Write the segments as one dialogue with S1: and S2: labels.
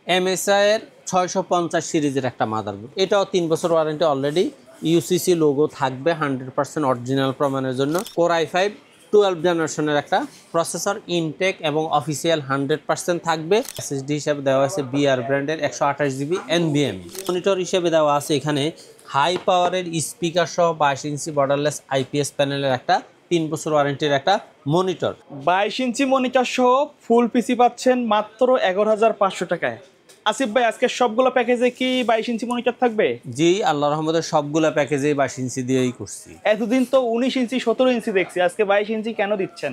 S1: MSI এর 650 সিরিজের একটা মাদারবোর্ড, এটাও 3 বছর ওয়ারেন্টি অলরেডি, ইউসিসি লোগো থাকবে 100% অরিজিনাল প্রমাণের জন্য। কোর i5 12 জেনারেশনের একটা প্রসেসর, ইনটেক এবং অফিসিয়াল 100% থাকবে। এসএসডি হিসেবে দেওয়া আছে বিআর ব্র্যান্ডের 128GB NVMe। মনিটর হিসেবে দেওয়া আছে এখানে হাই পাওয়ারের স্পিকার সহ 22 ইঞ্চি বর্ডারলেস IPS প্যানেলের একটা 3 বছর ওয়ারেন্টির একটা মনিটর।
S2: 22 ইঞ্চি মনিটর সহ ফুল পিসি পাচ্ছেন মাত্র 11,500 টাকায়। আসিফ ভাই, আজকে সবগুলো প্যাকেজে কি 22 ইঞ্চি মনিটর থাকবে?
S1: জি, আল্লাহর রহমতে সবগুলা প্যাকেজেই 22 ইঞ্চি দিয়েই করছি।
S2: এতদিন তো 19 ইঞ্চি 17 ইঞ্চি দেখছি, আজকে 22 ইঞ্চি কেন দিচ্ছেন?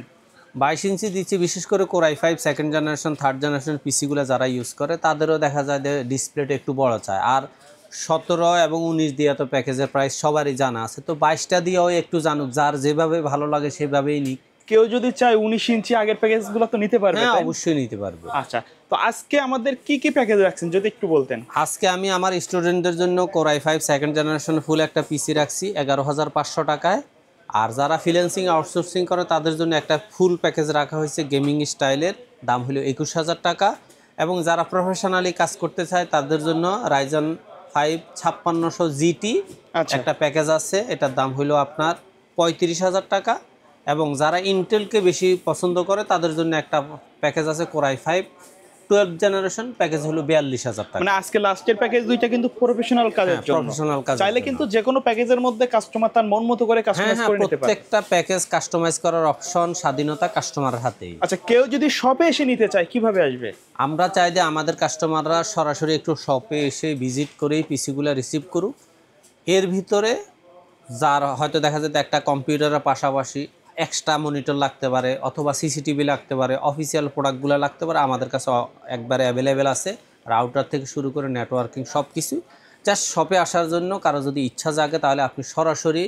S1: 22 ইঞ্চি দিচ্ছি বিশেষ করে core i5 second generation third generation পিসিগুলো যারা ইউজ করে তাদেরও দেখা যায় যে ডিসপ্লেটা একটু বড় চায়। আর 17 এবং 19 দিয়ে তো প্যাকেজের প্রাইস সবারই জানা আছে, তো 22টা দিয়েও একটু জানুক, যার যেভাবে ভালো লাগে সেভাবেই নিক।
S2: কেউ যদি চায় 19 ইঞ্চি আগের প্যাকেজগুলো তো নিতে পারবে?
S1: হ্যাঁ, অবশ্যই নিতে পারবে।
S2: আচ্ছা, তো আজকে আমাদের কি কি প্যাকেজ রাখছেন যদি একটু বলতেন।
S1: আজকে আমি আমার স্টুডেন্টদের জন্য কোর i5 সেকেন্ড জেনারেশন ফুল একটা পিসি রাখছি 11,500 টাকায়। আর যারা ফ্রিল্যান্সিং আউটসোর্সিং করে তাদের জন্য একটা ফুল প্যাকেজ রাখা হয়েছে গেমিং স্টাইলের, দাম হলো 21,000 টাকা। এবং যারা প্রফেশনালি কাজ করতে চায় তাদের জন্য রাইজন 5 5600 GT একটা প্যাকেজ আছে, এটার দাম হলো আপনার 35,000 টাকা। এবং যারা ইন্টেলকে বেশি পছন্দ করে তাদের জন্য একটা প্যাকেজ আছে কোর i5 12 জেনারেশন, প্যাকেজ হলো 42,000 টাকা।
S2: মানে আজকে লাস্টের প্যাকেজ দুইটা কিন্তু প্রফেশনাল কাজের জন্য।
S1: প্রফেশনাল কাজ
S2: চাইলে কিন্তু যে কোনো প্যাকেজের মধ্যে কাস্টমার তার মন মতো করে কাস্টমাইজ করে নিতে পারে।
S1: প্রত্যেকটা প্যাকেজ কাস্টমাইজ করার অপশন স্বাধীনতা কাস্টমারের হাতেই।
S2: আচ্ছা, কেউ যদি শপে এসে নিতে চায় কিভাবে আসবে?
S1: আমরা চাই যে আমাদের কাস্টমাররা সরাসরি একটু শপে এসে ভিজিট করেই পিসিগুলো রিসিভ করুক। এর ভিতরে যার হয়তো দেখা যায় একটা কম্পিউটারের পাশাপাশি এক্সট্রা মনিটর লাগতে পারে অথবা সিসিটিভি লাগতে পারে, অফিসিয়াল প্রোডাক্টগুলো লাগতে পারে, আমাদের কাছে একবারে অ্যাভেলেবেল আছে, রাউটার থেকে শুরু করে নেটওয়ার্কিং সব কিছু। জাস্ট শপে আসার জন্য কারো যদি ইচ্ছা জাগে তাহলে আপনি সরাসরি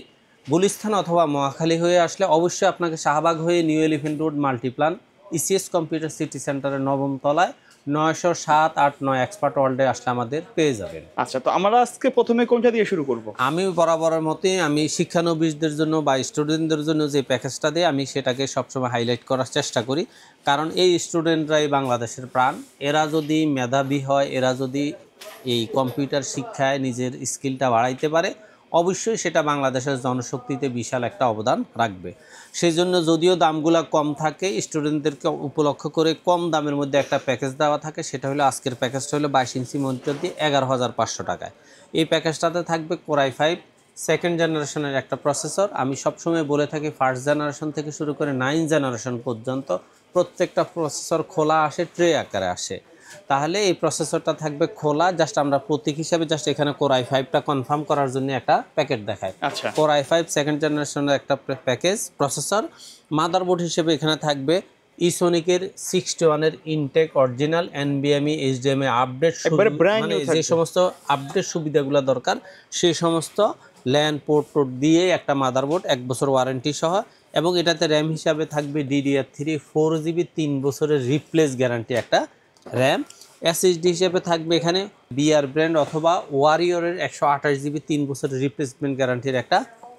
S1: গুলিস্তান অথবা মহাখালী হয়ে আসলে অবশ্যই আপনাকে শাহবাগ হয়ে new elephant road Multiplan ECS computer city সেন্টারের 9ম তলায় 907-8-9 এক্সপার্ট ওয়ার্ল্ডে আসলে আমাদের পেয়ে যাবেন।
S2: আচ্ছা, তো আমরা আজকে প্রথমে কোনটা দিয়ে শুরু করব?
S1: আমি বরাবরের মতোই আমি শিক্ষানবিশদের জন্য বা স্টুডেন্টদের জন্য যে প্যাকেজটা দিই আমি সেটাকে সবসময় হাইলাইট করার চেষ্টা করি, কারণ এই স্টুডেন্টরাই বাংলাদেশের প্রাণ। এরা যদি মেধাবী হয়, এরা যদি এই কম্পিউটার শিক্ষায় নিজের স্কিলটা বাড়াইতে পারে, অবশ্যই সেটা বাংলাদেশের জনশক্তিতে বিশাল একটা অবদান রাখবে। সেই জন্য যদিও দামগুলো কম থাকে, স্টুডেন্টদেরকে উপলক্ষ করে কম দামের মধ্যে একটা প্যাকেজ দেওয়া থাকে, সেটা হলো আজকের প্যাকেজটা হলো 22 ইঞ্চি মনিটর দিয়ে 11,500 টাকায়। এই প্যাকেজটাতে থাকবে কোর i5 সেকেন্ড জেনারেশনের একটা প্রসেসর। আমি সবসময় বলে থাকি ফার্স্ট জেনারেশন থেকে শুরু করে 9 জেনারেশন পর্যন্ত প্রত্যেকটা প্রসেসর খোলা আসে, ট্রে আকারে আসে। তাহলে এই প্রসেসরটা থাকবে খোলা, জাস্ট আমরা প্রতীক হিসাবে জাস্ট এখানে কোর i5টা কনফার্ম করার জন্য একটা প্যাকেট দেখায়।
S2: আচ্ছা,
S1: কোর i5 সেকেন্ড জেনারেশনের একটা প্যাকেজ প্রসেসর। মাদারবোর্ড হিসেবে এখানে থাকবে ইসোনিকের 61-এর intact original NVMe HDMI update, মানে যে সমস্ত আপডেট সুবিধাগুলো দরকার সেই সমস্ত ল্যান পোর্ট দিয়ে একটা মাদারবোর্ড, 1 বছর ওয়ারেন্টি সহ। এবং এটাতে র্যাম হিসাবে থাকবে DDR3 4GB 3 বছরের রিপ্লেস গ্যারান্টি একটা র্যাম। এসএসডি হিসেবে থাকবে এখানে বিআর ব্র্যান্ড অথবা ওয়ারিয়রের 128GB 3 বছরের রিপ্লেসমেন্ট গ্যারান্টির একটা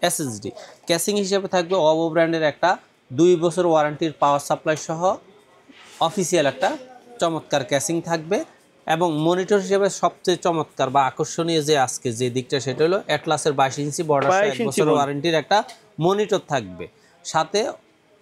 S1: এসএসডি। ক্যাসিং হিসেবে থাকবে ওভো ব্র্যান্ডের একটা 2 বছর ওয়ারেন্টির পাওয়ার সাপ্লাই সহ অফিসিয়াল একটা চমৎকার ক্যাসিং থাকবে। এবং মনিটর হিসেবে সবচেয়ে চমৎকার বা আকর্ষণীয় যে আজকে যে দিকটা সেটা হলো অ্যাটলাসের 22 ইঞ্চি বর্ডার 1 বছর ওয়ারেন্টির একটা মনিটর থাকবে, সাথে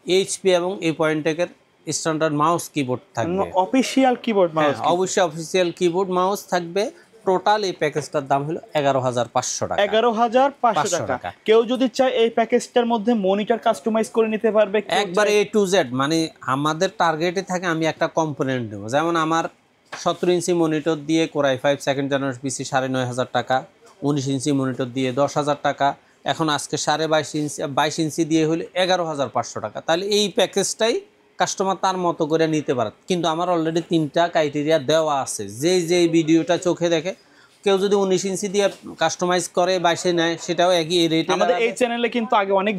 S1: এইচপি এবং এই পয়েন্টেকের স্ট্যান্ডার্ড মাউস কিবোর্ড থাকবে,
S2: অফিশিয়াল কিবোর্ড মাউস।
S1: অবশ্যই অফিসিয়াল কিবোর্ড মাউস থাকবে। টোটাল এই প্যাকেজটার দাম হলো 11,500 টাকা।
S2: 11,500 টাকা। কেউ যদি চায় এই প্যাকেজটার মধ্যে মনিটর কাস্টমাইজ করে নিতে পারবে
S1: একবার A to Z। মানে আমাদের টার্গেটে থাকে আমি একটা কম্পোনেন্ট দেবো, যেমন আমার 17 ইঞ্চি মনিটর দিয়ে কোর i5 সেকেন্ড জেনারেশন পিসি 9,500 টাকা, 19 ইঞ্চি মনিটর দিয়ে 10,000 টাকা, এখন আজকে 22 ইঞ্চি দিয়ে হলো 11,500 টাকা। তাহলে এই প্যাকেজটাই কাস্টমার তার মতো করে নিতে পারে। কিন্তু আমার অলরেডি 3টা ক্রাইটেরিয়া দেওয়া আছে, যেই ভিডিওটা চোখে দেখে কেউ যদি 19 ইঞ্চি দিয়ে কাস্টমাইজ করে 22-এ নেয় সেটাও একই রেটে।
S2: আমাদের এই চ্যানেলে কিন্তু আগে অনেক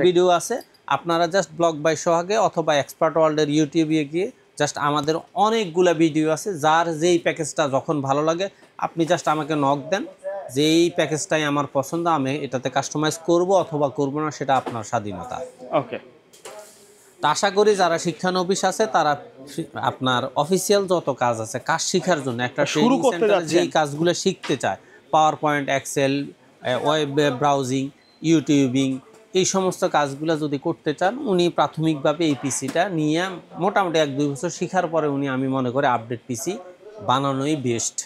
S2: ভিডিও আছে,
S1: আপনারা জাস্ট ব্লগ বাই সোহাগে অথবা এক্সপার্ট ওয়ার্ল্ডের ইউটিউবে গিয়ে জাস্ট আমাদের অনেকগুলা ভিডিও আছে, যার যেই প্যাকেজটা যখন ভালো লাগে আপনি জাস্ট আমাকে নক দেন যে এই প্যাকেজটাই আমার পছন্দ, আমি এটাতে কাস্টমাইজ করব অথবা করব না, সেটা আপনার স্বাধীনতা।
S2: ওকে।
S1: তো আশা করি যারা শিক্ষানবিশ আছে তারা আপনার অফিসিয়াল যত কাজ আছে কাজ শেখার জন্য একটা
S2: শুরু
S1: ট্রেনিং
S2: করতে
S1: সেন্টারে যেই
S2: যাচ্ছেন।
S1: কাজগুলো শিখতে চায়, PowerPoint, Excel, web browsing, YouTubing, এই সমস্ত কাজগুলো যদি করতে চান, উনি প্রাথমিকভাবে এই পিসিটা নিয়ে মোটামুটি 1-2 বছর শেখার পরে উনি, আমি মনে করি, আপডেট পিসি বানানোই বেস্ট।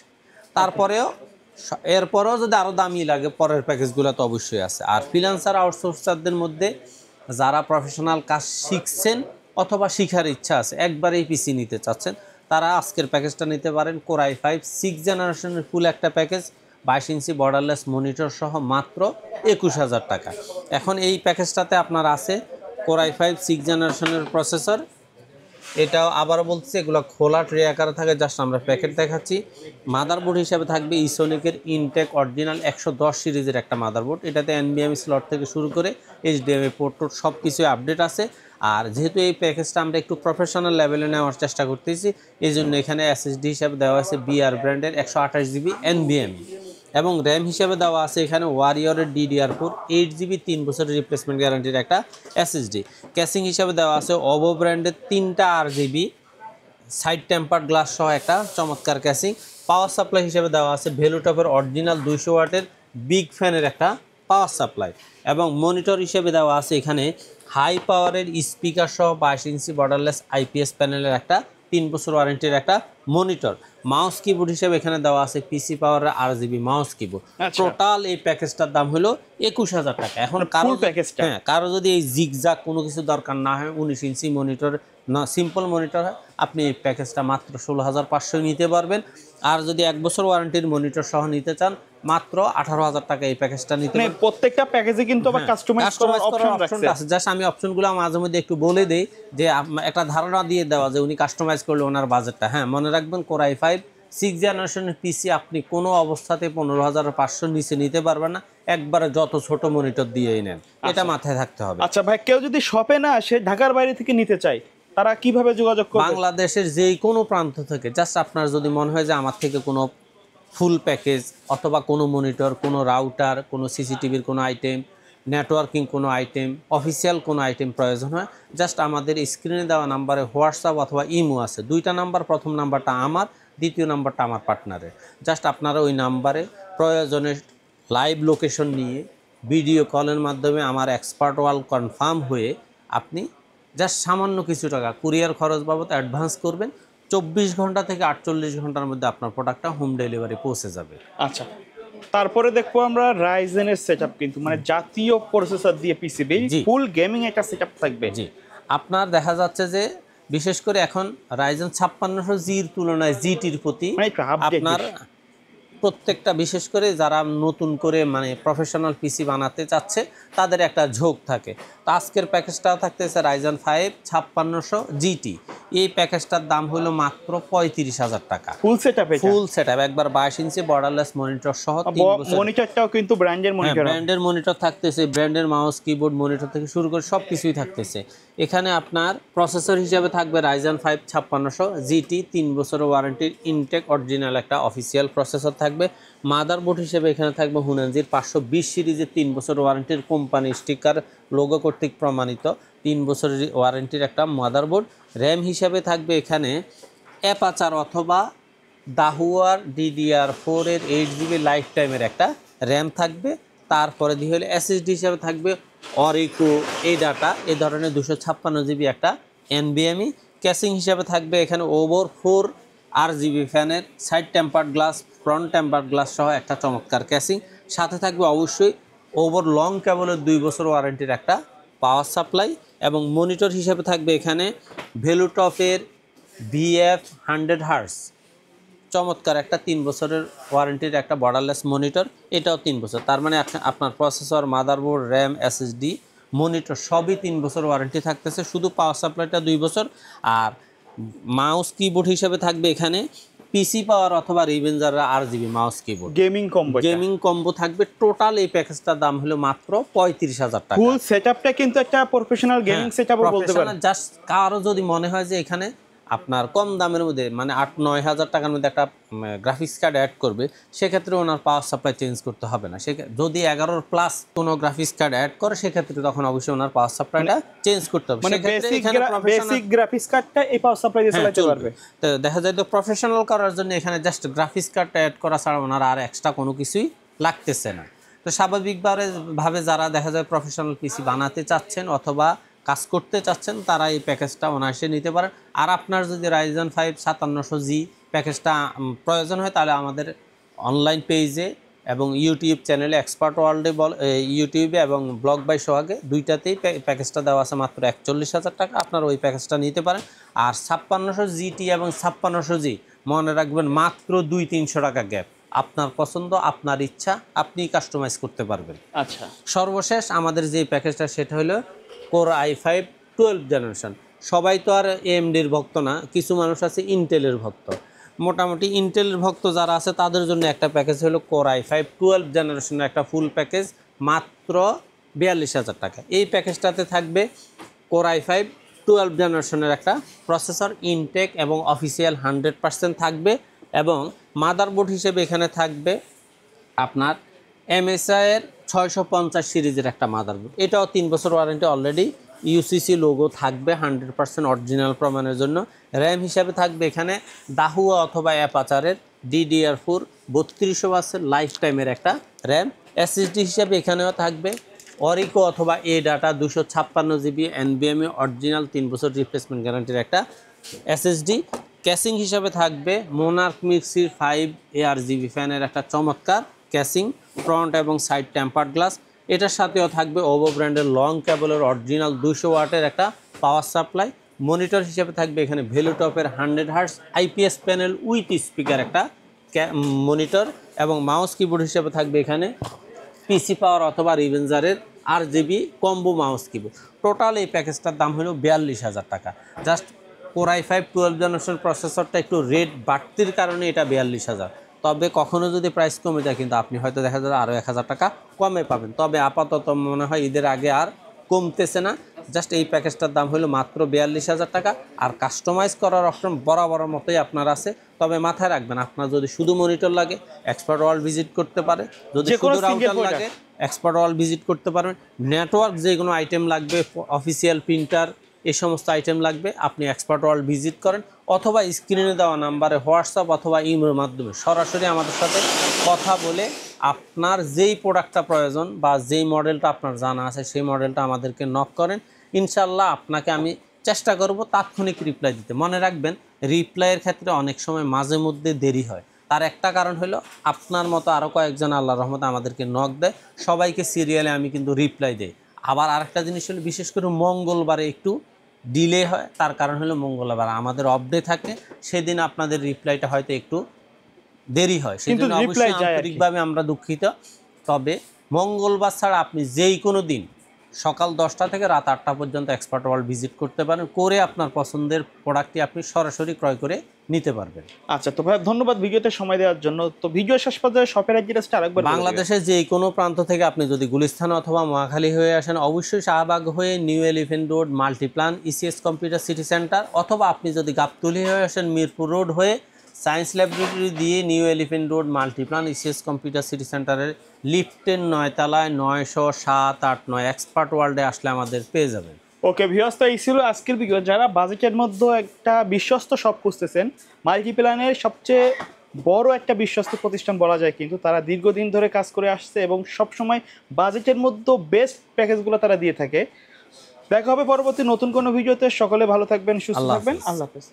S1: তারপরেও এরপরেও যদি আরও দামি লাগে, পরের প্যাকেজগুলো তো অবশ্যই আছে। আর ফ্রিল্যান্সার আউটসোর্সারদের মধ্যে যারা প্রফেশনাল কাজ শিখছেন অথবা শিখার ইচ্ছা আছে, একবার এই পিসি নিতে চাচ্ছেন, তারা আজকের প্যাকেজটা নিতে পারেন। Core i5 6th জেনারেশনের ফুল একটা প্যাকেজ, 22 ইঞ্চি বর্ডারলেস মনিটর সহ মাত্র 21,000 টাকা। এখন এই প্যাকেজটাতে আপনার আছে Core i5 6th জেনারেশনের প্রসেসর। এটাও আবারও বলতেছি, এগুলো খোলা ট্রে আকারে থাকে, জাস্ট আমরা প্যাকেট দেখাচ্ছি। মাদারবোর্ড হিসাবে থাকবে ইসোনিকের ইনটেক অরিজিনাল 110 সিরিজের একটা মাদারবোর্ড। এটাতে এনবিএমই স্লট থেকে শুরু করে এইচডিএমআই পোর্ট সব কিছুই আপডেট আছে। আর যেহেতু এই প্যাকেজটা আমরা একটু প্রফেশনাল লেভেলে নেওয়ার চেষ্টা করতেছি, এই জন্য এখানে এসএসডি হিসাবে দেওয়া আছে বিআর ব্র্যান্ডের 128 জিবি এনবিএমই, এবং র্যাম হিসেবে দেওয়া আছে এখানে ওয়ারিয়রের DDR4 8 জিবি 3 বছরের রিপ্লেসমেন্ট গ্যারান্টির একটা এসএসডি। ক্যাসিং হিসেবে দেওয়া আছে ওভো ব্র্যান্ডের 3টা RGB সাইড টেম্পার্ড গ্লাস সহ একটা চমৎকার ক্যাসিং। পাওয়ার সাপ্লাই হিসেবে দেওয়া আছে ভেলুটপের অরিজিনাল 200 ওয়াটের বিগ ফ্যানের একটা পাওয়ার সাপ্লাই, এবং মনিটর হিসেবে দেওয়া আছে এখানে হাই পাওয়ারের স্পিকার সহ 22 ইঞ্চি বর্ডারলেস IPS প্যানেলের একটা 3 বছর ওয়ারেন্টির একটা মনিটর। মাউস কিবোর্ড হিসেবে এখানে দেওয়া আছে পিসি পাওয়ারের RGB মাউস কিবোর্ড। টোটাল এই প্যাকেজটার দাম হলো 21,000 টাকা। এখন কারো যদি এই জিগজাগ কোনো কিছু দরকার না হয়, 19 ইঞ্চি মনিটর না সিম্পল মনিটর হয়, আপনি এই প্যাকেজটা মাত্র 16,500 নিতে পারবেন। আর যদি 1 বছর ওয়ারেন্টির মনিটর সহ নিতে চান, মাত্র 18,000 টাকা এই প্যাকেজটা নিতে পারবেন।
S2: প্রত্যেকটা প্যাকেজে কিন্তু আবার কাস্টমাইজ করার অপশন আছে।
S1: জাস্ট আমি অপশনগুলো মাঝে মধ্যে একটু বলে দেই, যে একটা ধারণা দিয়ে দেওয়া যে উনি কাস্টমাইজ করলে ওনার বাজেটটা। হ্যাঁ, মনে রাখবেন Core i5 6th জেনারেশনের পিসি আপনি কোনো অবস্থাতে 15,500 নিচে নিতে পারবেন না, একবারে যত ছোট মনিটর দিয়েই নেন, এটা মাথায় থাকতে হবে।
S2: আচ্ছা ভাই, কেউ যদি শপে না আসে, ঢাকার বাইরে থেকে নিতে চায়, তারা কিভাবে যোগাযোগ করবে?
S1: বাংলাদেশের যেই কোনো প্রান্ত থেকে, জাস্ট আপনার যদি মনে হয় যে আমার থেকে কোনো ফুল প্যাকেজ অথবা কোনো মনিটর, কোনো রাউটার, কোনো সিসিটিভির কোনো আইটেম, নেটওয়ার্কিং কোনো আইটেম, অফিসিয়াল কোনো আইটেম প্রয়োজন হয়, জাস্ট আমাদের স্ক্রিনে দেওয়া নাম্বারে হোয়াটসঅ্যাপ অথবা ইমো আছে, 2টা নাম্বার। প্রথম নাম্বারটা আমার, দ্বিতীয় নাম্বারটা আমার পার্টনারের। জাস্ট আপনারা ওই নাম্বারে প্রয়োজনে লাইভ লোকেশন নিয়ে ভিডিও কলের মাধ্যমে আমার এক্সপার্ট ওয়াল কনফার্ম হয়ে আপনি জাস্ট সামান্য কিছু টাকা কুরিয়ার খরচ বাবদ অ্যাডভান্স করবেন। 24 ঘন্টা থেকে 48 ঘন্টার মধ্যে আপনার প্রোডাক্টটা হোম ডেলিভারি পৌঁছে যাবে।
S2: আচ্ছা, তারপরে দেখবো আমরা রাইজেনের সেটআপ, কিন্তু মানে জাতীয় প্রসেসর দিয়ে পিসিবি ফুল গেমিং একটা সেটআপ থাকবে।
S1: জি, আপনার দেখা যাচ্ছে যে বিশেষ করে এখন রাইজেন 5600G'র তুলনায় জিটির প্রতি আপনার প্রত্যেকটা, বিশেষ করে যারা নতুন করে মানে প্রফেশনাল পিসি বানাতে চাচ্ছে, তাদের একটা ঝোঁক থাকে। তো আজকের প্যাকেজটাও থাকতেছে Ryzen 5 5600GT। এই প্যাকেজটার দাম হলো মাত্র 35,000 টাকা।
S2: ফুল সেটআপ,
S1: একবার 22 ইঞ্চি বর্ডারলেস মনিটর সহ।
S2: মনিটরটাও কিন্তু ব্র্যান্ডের মনিটর,
S1: ব্র্যান্ডের মনিটর থাকতেছে, ব্র্যান্ডের মাউস কিবোর্ড মনিটর থেকে শুরু করে সব কিছুই থাকতেছে। এখানে আপনার প্রসেসর হিসাবে থাকবে Ryzen 5 5600GT, 3 বছরের ওয়ারেন্টির ইনটেক অরিজিনাল একটা অফিসিয়াল প্রসেসর থাকবে। মাদারবোর্ড হিসেবে এখানে থাকবে হুনানজির 520 সিরিজের 3 বছর ওয়ারেন্টির কোম্পানি স্টিকার লোগো কর্তৃক প্রমাণিত 3 বছরের ওয়ারেন্টির একটা মাদারবোর্ড। র্যাম হিসাবে থাকবে এখানে অ্যাপাচার অথবা দাহুয়ার DDR4 এর 8 জিবি লাইফ টাইমের একটা র্যাম থাকবে। তারপরে দিয়ে হলে এসএসডি হিসাবে থাকবে অরিকো এই ডাটা, এই ধরনের 256 জিবি একটা এনবিএমই। ক্যাসিং হিসাবে থাকবে এখানে ওভার 4 RGB ফ্যানের side tempered glass, front tempered glass সহ একটা চমৎকার ক্যাসিং। সাথে থাকবে অবশ্যই ওভার লং কেবলের 2 বছর ওয়ারেন্টির একটা পাওয়ার সাপ্লাই, এবং মনিটর হিসেবে থাকবে এখানে ভেলুটপের VF 100Hz চমৎকার একটা 3 বছরের ওয়ারেন্টির একটা বর্ডারলেস মনিটর, এটাও 3 বছর। তার মানে আপনার processor, motherboard, RAM, SSD, monitor সবই 3 বছর ওয়ারেন্টি থাকতেছে, শুধু পাওয়ার সাপ্লাইটা 2 বছর। আর মাউস কিবোর্ড হিসেবে থাকবে এখানে পিসি পাওয়ার অথবা রিভেঞ্জার RGB mouse keyboard gaming combo থাকবে। টোটাল এই প্যাকেজটার দাম হলো মাত্র 35,000 টাকা।
S2: ফুল সেটআপটা কিন্তু একটা প্রফেশনাল গেমিং সেটআপও বলতে পারেন।
S1: জাস্ট কারো যদি মনে হয় যে এখানে আপনার কম দামের মধ্যে মানে 8-9 হাজার টাকার মধ্যে একটা গ্রাফিক্স কার্ড অ্যাড করবে, সেক্ষেত্রে ওনার পাওয়ার সাপ্লাই চেঞ্জ করতে হবে না। যদি 11 প্লাস কোনো গ্রাফিক্স কার্ড অ্যাড করে, সেক্ষেত্রে তখন অবশ্যই ওনার পাওয়ার সাপ্লাইটা চেঞ্জ করতে হবে।
S2: মানে বেসিক গ্রাফিক্স কার্ডটা এই পাওয়ার সাপ্লাই দিয়ে চালাতে পারবে।
S1: তো দেখা যায় তো প্রফেশনাল করার জন্য এখানে জাস্ট গ্রাফিক্স কার্ডটা অ্যাড করা ছাড়া ওনার আর এক্সট্রা কোনো কিছুই লাগতেছে না। তো স্বাভাবিকভাবে যারা দেখা যায় প্রফেশনাল পিসি বানাতে চাচ্ছেন অথবা কাজ করতে চাচ্ছেন, তারা এই প্যাকেজটা অনায়াসে নিতে পারেন। আর আপনার যদি Ryzen 5 5700G প্যাকেজটা প্রয়োজন হয়, তাহলে আমাদের অনলাইন পেজে এবং ইউটিউব চ্যানেলে এক্সপার্ট ওয়ার্ল্ডে ইউটিউবে এবং ব্লগ বাই সোহাগে দুইটাতেই প্যাকেজটা দেওয়া আছে মাত্র 41,000 টাকা। আপনারা ওই প্যাকেজটা নিতে পারেন। আর 5600GT এবং 5600G মনে রাখবেন মাত্র 200-300 টাকা গ্যাপ। আপনার পছন্দ, আপনার ইচ্ছা, আপনি কাস্টমাইজ করতে পারবেন।
S2: আচ্ছা,
S1: সর্বশেষ আমাদের যে প্যাকেজটা সেটা হলো Core i5 12 জেনারেশন। সবাই তো আর AMDর ভক্ত না, কিছু মানুষ আছে ইন্টেলের ভক্ত। মোটামুটি ইন্টেলের ভক্ত যারা আছে তাদের জন্য একটা প্যাকেজ হলো Core i5 12 জেনারেশনের একটা ফুল প্যাকেজ মাত্র 42,000 টাকা। এই প্যাকেজটাতে থাকবে Core i5 12 জেনারেশনের একটা প্রসেসর, ইনটেক এবং অফিসিয়াল 100% থাকবে। এবং মাদারবোর্ড হিসেবে এখানে থাকবে আপনার MSI এর 650 সিরিজের একটা মাদারবোর্ড। এটাও 3 বছর ওয়ারেন্টি, অলরেডি UCC লোগো থাকবে 100% অরিজিনাল প্রমাণের জন্য। র্যাম হিসাবে থাকবে এখানে দাহুয়া অথবা অ্যাপাচারের DDR4 3200 ওয়াটসের লাইফ টাইমের একটা র্যাম। SSD হিসাবে এখানেও থাকবে অরিকো অথবা ADATA 256GB NVMe অরিজিনাল 3 বছর রিপ্লেসমেন্ট গ্যারান্টির একটা SSD। ক্যাসিং হিসাবে থাকবে মোনার্ক মিক্সির 5 ARGB ফ্যানের একটা চমৎকার ক্যাসিং, ফ্রন্ট এবং সাইড টেম্পার্ড গ্লাস। এটার সাথেও থাকবে ওভো ব্র্যান্ডের লং কেবলের অরিজিনাল 200 ওয়াটের একটা পাওয়ার সাপ্লাই। মনিটর হিসেবে থাকবে এখানে ভেলুটপের 100 hertz IPS panel with speaker একটা মনিটর। এবং মাউস কিবোর্ড হিসেবে থাকবে এখানে পিসি পাওয়ার অথবা রিভেঞ্জারের RGB combo mouse keyboard. Total এই প্যাকেজটার দাম হলো 42,000 টাকা। জাস্ট Core i5 12 জেনারেশন প্রসেসরটা একটু রেট বাড়তির কারণে এটা 42,000। তবে কখনো যদি প্রাইস কমে যায় কিন্তু আপনি হয়তো দেখা যায় আরও 1,000 টাকা কমে পাবেন। তবে আপাতত মনে হয় ঈদের আগে আর কমতেছে না। জাস্ট এই প্যাকেজটার দাম হলো মাত্র 42,000 টাকা। আর কাস্টমাইজ করার অপশন বরাবর মতোই আপনার আছে। তবে মাথায় রাখবেন, আপনার যদি শুধু মনিটর লাগে এক্সপার্ট ওয়ার্ল্ড ভিজিট করতে পারে, যদি শুধু রাউটার লাগে এক্সপার্ট ওয়ার্ল্ড ভিজিট করতে পারবেন। নেটওয়ার্ক যে কোনো আইটেম লাগবে, অফিসিয়াল প্রিন্টার, এই সমস্ত আইটেম লাগবে, আপনি এক্সপার্ট ওয়ার্ল্ড ভিজিট করেন অথবা স্ক্রিনে দেওয়া নাম্বারে হোয়াটসঅ্যাপ অথবা ইমের মাধ্যমে সরাসরি আমাদের সাথে কথা বলে আপনার যেই প্রোডাক্টটা প্রয়োজন বা যেই মডেলটা আপনার জানা আছে সেই মডেলটা আমাদেরকে নক করেন। ইনশাল্লাহ আপনাকে আমি চেষ্টা করব তাৎক্ষণিক রিপ্লাই দিতে। মনে রাখবেন, রিপ্লাইয়ের ক্ষেত্রে অনেক সময় মাঝে মধ্যে দেরি হয়। তার একটা কারণ হলো আপনার মতো আরও কয়েকজন আল্লাহর রহমতে আমাদেরকে নক দেয়, সবাইকে সিরিয়ালে আমি কিন্তু রিপ্লাই দেই। আবার আরেকটা জিনিস হলো, বিশেষ করে মঙ্গলবারে একটু ডিলে হয়। তার কারণ হলো মঙ্গলবার আমাদের অফ ডে থাকে, সেদিন আপনাদের রিপ্লাইটা হয়তো একটু দেরি হয়, সেজন্য অবশ্যই আন্তরিকভাবে আমরা দুঃখিত। তবে মঙ্গলবার ছাড়া আপনি যেই কোনো দিন সকাল 10টা থেকে রাত 8টা পর্যন্ত এক্সপার্ট ওয়ার্ল্ড ভিজিট করতে পারেন, করে আপনার পছন্দের প্রোডাক্টটি আপনি সরাসরি ক্রয় করে নিতে পারবেন।
S2: আচ্ছা, তো ভাই ধন্যবাদ ভিডিওতে সময় দেওয়ার জন্য। তো ভিডিও শেষ পর্যায়ে শপের অ্যাড্রেসটা আরেকবার
S1: বাংলাদেশের যে কোনো প্রান্ত থেকে আপনি যদি গুলিস্তান অথবা মহাখালী হয়ে আসেন, অবশ্যই শাহবাগ হয়ে new elephant road Multiplan ECS computer city centre, অথবা আপনি যদি গাবতলী হয়ে আসেন মিরপুর রোড হয়ে সায়েন্স ল্যাবরেটরি দিয়ে new elephant road Multiplan ECS computer city সেন্টারের লিফটের 9 তলায় 907-8-9 এক্সপার্ট ওয়ার্ল্ডে আসলে আমাদের পেয়ে যাবেন।
S2: ওকে ভিউয়ার্স, তো এই ছিল আজকের ভিডিও। যারা বাজেটের মধ্যে একটা বিশ্বস্ত শপ খুঁজতেছেন, মাল্টিপ্ল্যানের সবচেয়ে বড় একটা বিশ্বস্ত প্রতিষ্ঠান বলা যায়, কিন্তু তারা দীর্ঘদিন ধরে কাজ করে আসছে এবং সবসময় বাজেটের মধ্যে বেস্ট প্যাকেজগুলো তারা দিয়ে থাকে। দেখা হবে পরবর্তী নতুন কোনো ভিডিওতে। সকলে ভালো থাকবেন, সুস্থ থাকবেন, আল্লাহ হাফেজ।